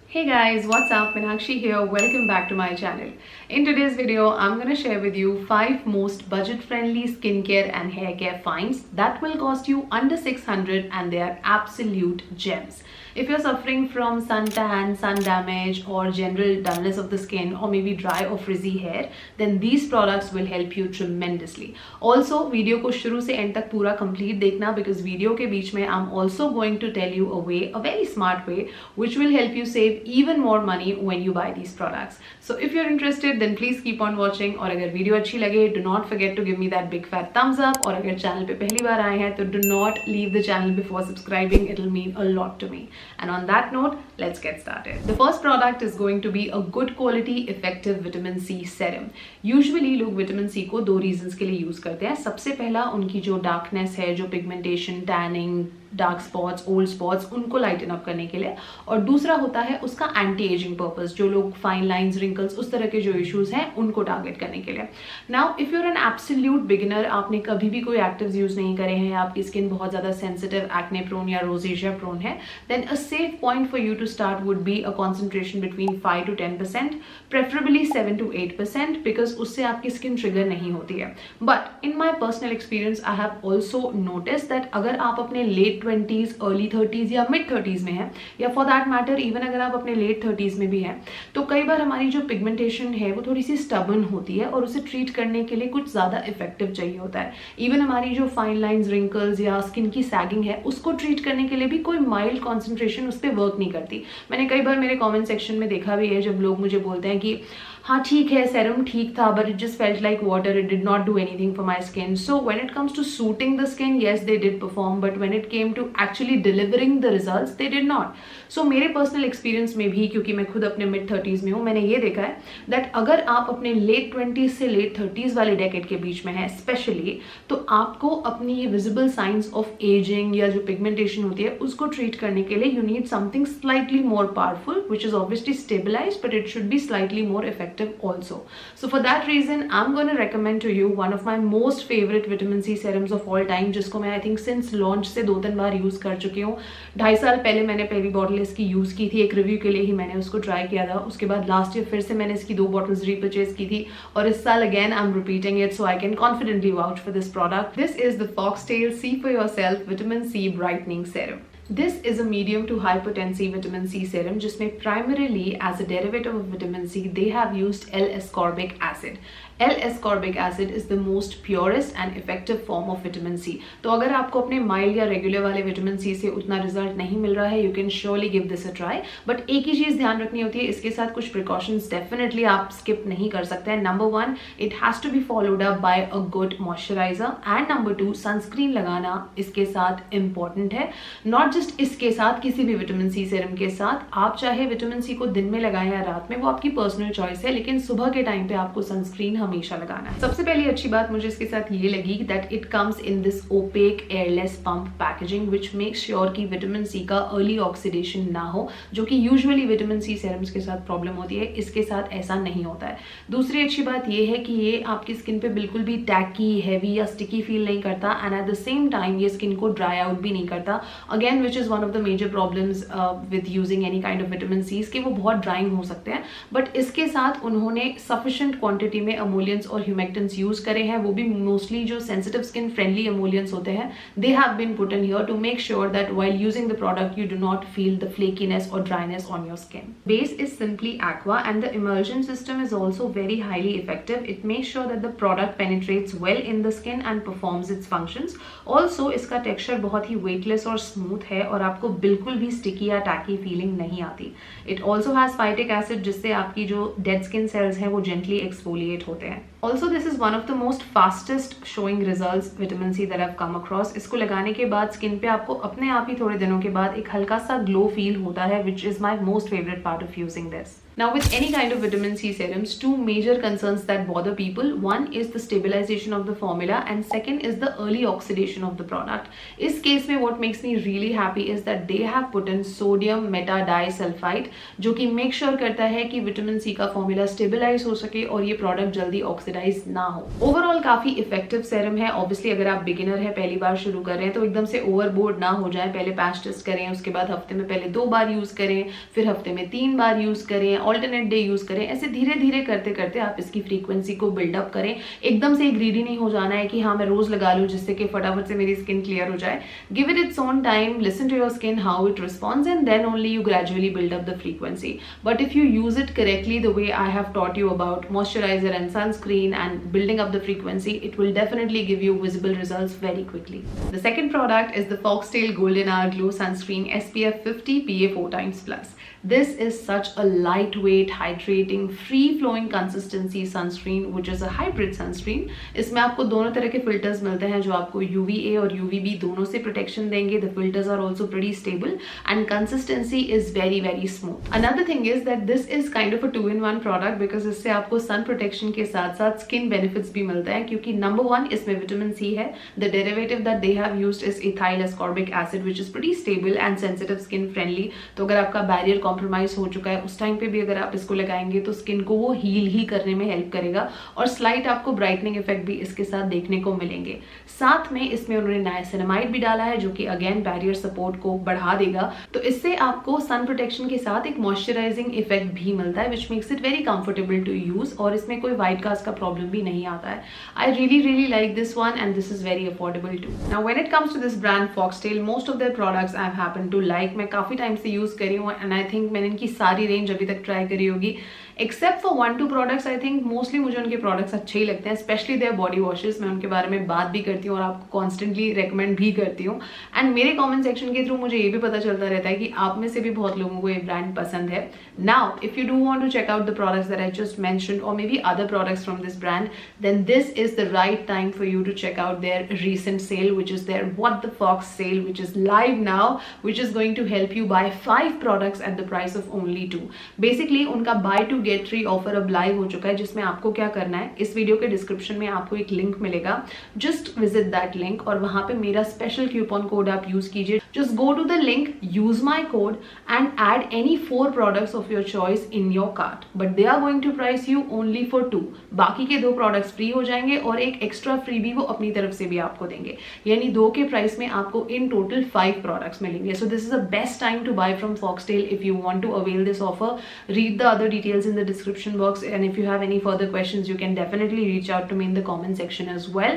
Hey guys, what's up? Meenakshi here. Welcome back to my channel. In today's video, I'm going to share with you 5 most budget-friendly skincare and hair care finds that will cost you under 600 and they are absolute gems. If you're suffering from suntan, sun damage or general dullness of the skin or maybe dry or frizzy hair, then these products will help you tremendously. Also, video को शुरू से end तक पूरा complete देखना because video के बीच में I'm also going to tell you a way, a very smart way, which will help you save even more money when you buy these products. So if you're interested, then please keep on watching. और अगर video अच्छी लगे, do not forget to give me that big fat thumbs up. और अगर channel पे पहली बार आए हैं तो do not leave the channel before subscribing. It'll mean a lot to me. And on that note, let's get started. The first product is going to be a good quality effective vitamin C serum. Usually लोग vitamin C को दो reasons के लिए use करते हैं. सबसे पहला उनकी जो darkness है, जो pigmentation, tanning, dark spots, old spots, उनको लाइटन अप करने के लिए, और दूसरा होता है उसका एंटी एजिंग पर्पस, जो लोग फाइन लाइंस, रिंकल्स, उस तरह के जो इश्यूज हैं उनको टारगेट करने के लिए. Now if you are an absolute beginner, आपने कभी भी कोई एक्टिव्स यूज नहीं करे हैं, आपकी स्किन बहुत ज्यादा सेंसिटिव, एक्ने प्रोन या रोजेशिया प्रोन है, then a safe point for you to start would be a concentration between 5 to 10%, preferably 7 to 8%, because उससे आपकी स्किन ट्रिगर नहीं होती है. But in my personal experience I have also notice that अगर आप अपने late 20s, early 30s या mid 30s में है, या फॉर दैट मैटर इवन अगर आप अपने लेट 30s में भी हैं, तो कई बार हमारी जो पिगमेंटेशन है वो थोड़ी सी स्टबर्न होती है और उसे ट्रीट करने के लिए कुछ ज़्यादा इफेक्टिव चाहिए होता है. इवन हमारी जो फाइन लाइंस, रिंकल्स या स्किन की सैगिंग है, उसको ट्रीट करने के लिए भी कोई माइल्ड कॉन्सेंट्रेशन उस पर वर्क नहीं करती. मैंने कई बार मेरे कॉमेंट सेक्शन में देखा भी है जब लोग मुझे बोलते हैं कि हाँ ठीक है, सेरम ठीक था, but it just felt like water, it did not do anything for my skin. So when it comes to soothing the skin, yes they did perform, but when it came to actually delivering the results, they did not. So मेरे personal experience में भी, क्योंकि मैं खुद अपने mid 30s में हूँ, मैंने ये देखा है दैट अगर आप अपने लेट 20s से लेट 30s वाले डेकेड के बीच में हैं स्पेशली, तो आपको अपनी ये विजिबल साइंस ऑफ एजिंग या जो पिगमेंटेशन होती है उसको ट्रीट करने के लिए you need something slightly more powerful, which is obviously stabilised, but it should be slightly more effective also. So for that reason, I'm going to recommend to you one of my most favorite vitamin C serums of all time, जिसको मैं I think since launch से 2-3 बार use कर चुकी हूँ. 2.5 साल पहले मैंने पहली बॉटल इसकी यूज की थी, एक रिव्यू के लिए ही मैंने उसको ट्राई किया था. उसके बाद लास्ट ईयर फिर से मैंने इसकी 2 बॉटल्स रीपर्चेज की थी, और इस साल again I am repeating it, so I can confidently vouch for this product. This is the Foxtail See for Yourself Vitamin C Brightening Serum. This is a medium to high potency vitamin C serum जिसमें primarily as a derivative of vitamin C they have used L-ascorbic acid. L-ascorbic acid is the most purest and effective form of vitamin C. तो अगर आपको अपने mild या regular वाले vitamin C से उतना result नहीं मिल रहा है, you can surely give this a try. But एक ही चीज ध्यान रखनी होती है, इसके साथ कुछ प्रिकॉशंस डेफिनेटली आप स्किप नहीं कर सकते हैं. Number 1, it has to be followed up by a good moisturiser, and number 2, sunscreen लगाना इसके साथ इंपॉर्टेंट है. नॉट जस्ट इसके साथ, किसी भी विटामिन सी सेरम के साथ. आप चाहे विटामिन सी को दिन में लगाएं या रात में, वो आपकी पर्सनल चॉइस है, लेकिन सुबह के टाइम पे आपको सनस्क्रीन हमेशा लगाना है. सबसे पहली अच्छी बात मुझे इसके साथ ये लगी that it comes in this opaque airless pump packaging, which makes sure कि विटामिन सी का अर्ली ऑक्सीडेशन ना हो, जो कि यूजुअली विटामिन सी सेरम्स के साथ प्रॉब्लम होती है. इसके साथ ऐसा नहीं होता है. दूसरी अच्छी बात ये है कि ये आपकी स्किन पे बिल्कुल भी टैकी, हैवी या स्टिकी फील नहीं करता, and at the same time ये स्किन को ड्राई आउट भी नहीं करता. Again which is one of the major problems with using any kind of vitamin Cs, कि वो बहुत ड्राइंग हो सकते हैं. बट इसके साथ उन्होंने सफिशिएंट क्वांटिटी में अमोलियंस और ह्यूमेक्टेंट्स यूज करे हैं, वो भी मोस्टली जो सेंसिटिव स्किन फ्रेंडली अमोलियंस होते हैं. They have been put in here to make sure that while using the product you do not feel the flakiness और dryness on your skin. Base is simply aqua and the emulsion system is also very highly effective. It makes sure that the product penetrates well in the skin and performs its functions. Also इसका texture बहुत ही weightless और smooth है, और आपको बिल्कुल भी sticky या टैकी फीलिंग नहीं आती. It also has phytic acid, जिससे आपकी जो डेड स्किन सेल्स हैं वो जेंटली एक्सफोलिएट होते हैं. Also this is one of the most fastest showing results vitamin see that I have come across. इसको लगाने के बाद स्किन पे आपको अपने आप ही थोड़े दिनों के बाद एक हल्का सा ग्लो फील होता है, which is my most favourite part of using this. Now with any kind of vitamin C serums, 2 major concerns that bother people. One is the stabilization of the formula and second is the early oxidation of the product. इस case में what makes me really happy is that they have put in sodium metadisulfide, जो कि make sure करता है कि vitamin C का formula stabilise हो सके और ये प्रोडक्ट जल्दी ऑक्सीडाइज मॉइस्चराइज ना हो। ओवरऑल काफी इफेक्टिव सेरम है। ऑब्वियसली अगर आप बिगिनर है, पहली बार शुरू कर रहे हैं, तो एकदम से ओवरबोर्ड ना हो जाए। पहले पैच टेस्ट करें, उसके बाद हफ्ते में पहले 2 बार यूज करें, फिर हफ्ते में 3 बार यूज करें, ऑल्टरनेट डे यूज करें। ऐसे धीरे धीरे करते करते आप इसकी फ्रीक्वेंसी को बिल्डअप करें। एकदम से ग्रीडी नहीं हो जाना है कि हाँ मैं रोज लगा लूं जिससे कि फटाफट से मेरी स्किन क्लियर हो जाए। Give it its own time, listen to your skin how it responds, and then only you gradually build up the frequency. But if you use it correctly the way I have taught you about moisturizer and sunscreen and building up the frequency, it will definitely give you visible results very quickly. The second product is the Foxtail Golden Hour Glow Sunscreen SPF 50 PA 4 times plus. This is such a lightweight, hydrating, free-flowing consistency sunscreen, which is a hybrid sunscreen. इसमें आपको दोनों तरह के filters मिलते हैं जो आपको UVA और UVB दोनों से protection देंगे. The filters are also pretty stable and consistency is very very smooth. Another thing is that this is kind of a 2-in-1 product because इससे आपको sun protection के साथ साथ skin benefits भी मिलते हैं क्योंकि number 1 इसमें vitamin C है. The derivative that they have used is ethyl ascorbic acid, which is pretty stable and sensitive skin friendly. तो अगर आपका barrier कॉम्प्रोमाइज हो चुका है उस टाइम पे भी अगर आप इसको लगाएंगे तो स्किन को वो हील ही करने में हेल्प करेगा और स्लाइट आपको ब्राइटनिंग इफेक्ट भी इसके साथ देखने को मिलेंगे। साथ में इसमें उन्होंने नाइसिनामाइड भी डाला है जो कि अगेन बैरियर सपोर्ट को बढ़ा देगा। तो इससे आपको सन प्रोटेक्शन के साथ एक मॉइस्चराइजिंग इफेक्ट भी मिलता है which makes it very comfortable to use और इसमें कोई व्हाइट कास्ट का प्रॉब्लम भी नहीं आता है। I really like this one and this is very affordable too. Now when it comes to this brand Foxtale, most of their products I have happened to like. मैं काफी time से use करी हूँ and I think मैंने इनकी सारी range अभी तक ट्राई करी होगी except for 1-2 products. I think mostly मुझे उनके प्रोडक्ट्स अच्छे ही लगते हैं, स्पेशली देयर बॉडी वॉशेस। मैं उनके बारे में बात भी करती हूँ और आपको कॉन्स्टेंटली रेकमेंड भी करती हूँ एंड मेरे कमेंट सेक्शन के थ्रू मुझे ये भी पता चलता रहता है कि आप में से भी बहुत लोगों को ये ब्रांड पसंद है। Now if you do want to check out the products that I just mentioned और maybe other products from this brand, then this is the right time for you to check out their recent sale, which is their What the Fox sale, which is live now, which is going to help you buy 5 products at the price of only 2. Basically उनका buy to get 3 offer अब live हो चुका है जिसमें आपको क्या करना है, इस वीडियो के डिस्क्रिप्शन में आपको एक लिंक मिलेगा, जस्ट विजिट दैट लिंक और वहां पे मेरा स्पेशल कूपन कोड आप यूज कीजिए। Just go to the link, use my code and add any 4 products of your choice in your cart, but they are going to price you only for 2। बाकी के 2 products free हो जाएंगे और एक extra free भी वो अपनी तरफ से भी आपको देंगे, यानी 2 के प्राइस में आपको इन टोटल 5 प्रोडक्ट्स मिलेंगे। So this is the best time to buy from Foxtail if you want to avail this offer. Read the other details in the description box, and if you have any further questions you can definitely reach out to me in the comment section as well.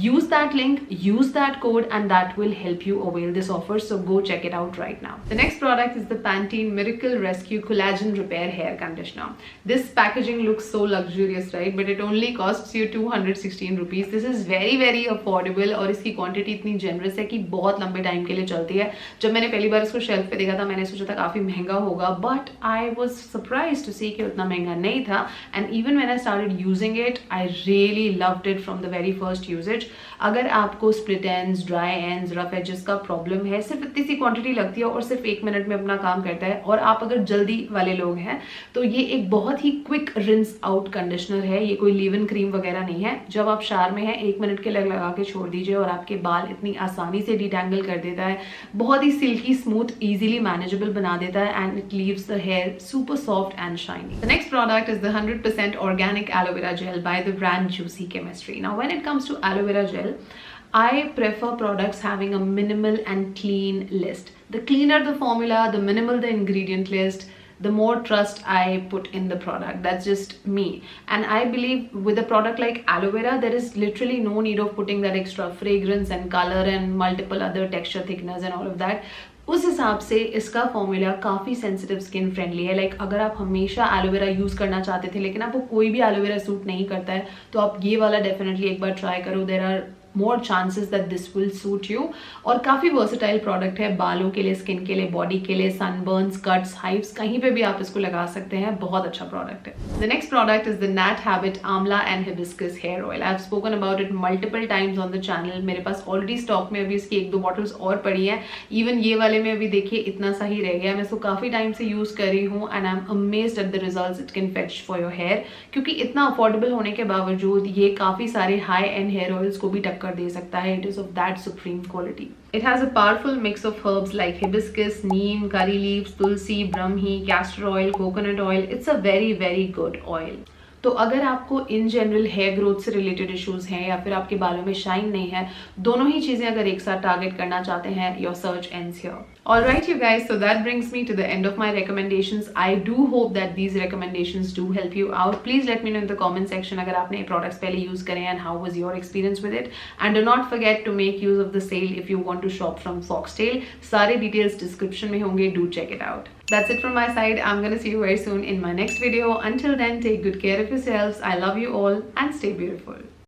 Use that link, use that code, and that will help you avail this offer, so go check it out right now. The next product is the Pantene Miracle Rescue Collagen Repair Hair Conditioner. This packaging looks so luxurious, right? But it only costs you 216 rupees. This is very affordable और इसकी quantity इतनी generous है कि बहुत लंबे time के लिए चलती है। जब मैंने पहली बार इसको शेल्फ पे देखा था मैंने सोचा था काफी महंगा होगा, but I was surprised to see कि उतना महंगा नहीं था। And even when I started using it, I really loved it from the very first usage. अगर आपको split ends, dry ends, rough edges का प्रॉब्लम है, सिर्फ इतनी सी क्वांटिटी लगती है और सिर्फ 1 मिनट में अपना काम करता है और आप अगर जल्दी वाले लोग हैं तो ये एक बहुत ही क्विक रिंस आउट कंडीशनर है। ये कोई लीव इन क्रीम वगैरह नहीं है। जब आप शावर में हैं 1 मिनट के लगा के छोड़ दीजिए और आपके बाल इतनी आसानी से डिटैंगल कर देता है, बहुत ही सिल्की स्मूथ इजीली मैनेजेबल बना देता है and it leaves the hair super soft and shiny. The next product is the 100% organic aloe vera gel by the brand Juicy Chemistry. Now when it comes to aloe vera gel, I prefer products having a minimal and clean list. The cleaner the formula, the minimal the ingredient list, the more trust I put in the product. That's just me. And I believe with a product like aloe vera, there is literally no need of putting that extra fragrance and color and multiple other texture thickness and all of that. उस हिसाब से इसका formula काफ़ी sensitive skin friendly है। Like अगर आप हमेशा aloe vera use करना चाहते थे लेकिन आपको कोई भी एलोवेरा सूट नहीं करता है तो आप ये वाला डेफिनेटली एक बार ट्राई करो। There are more chances that this will suit you और काफ़ी versatile product है, बालों के लिए, स्किन के लिए, बॉडी के लिए, sunburns, cuts, hives, कहीं पे भी आप इसको लगा सकते हैं। बहुत अच्छा product है। The next product is the Nat Habit Amla and Hibiscus Hair Oil. I have spoken about it multiple times on the channel. मेरे पास already stock में अभी इसकी 1-2 bottles और पड़ी हैं। Even ये वाले में अभी देखिए इतना सा ही रह गया। मैं इसको काफ़ी टाइम से यूज़ कर रही हूँ and I'm amazed at the results it can fetch for your hair, क्योंकि इतना affordable होने के बावजूद ये काफ़ी सारे high end hair oils को भी टक्कर दे सकता है। It is of that supreme quality. It has a powerful mix of herbs like hibiscus, neem, curry leaves, tulsi, brahmi, castor oil, coconut oil. It's a very good oil. तो अगर आपको in general hair growth से related issues हैं या फिर आपके बालों में शाइन नहीं है, दोनों ही चीजें अगर एक साथ टारगेट करना चाहते हैं, your search ends here. Alright you guys, so that brings me to the end of my recommendations. I do hope that these recommendations do help you out. Please let me know in the comment section अगर आपने ये products पहले use करे and how was your experience with it. And do not forget to make use of the sale if you want to shop from Foxtail. सारे details description में होंगे, do check it out. That's it from my side. I'm gonna see you very soon in my next video. Until then, take good care of yourselves. I love you all and stay beautiful.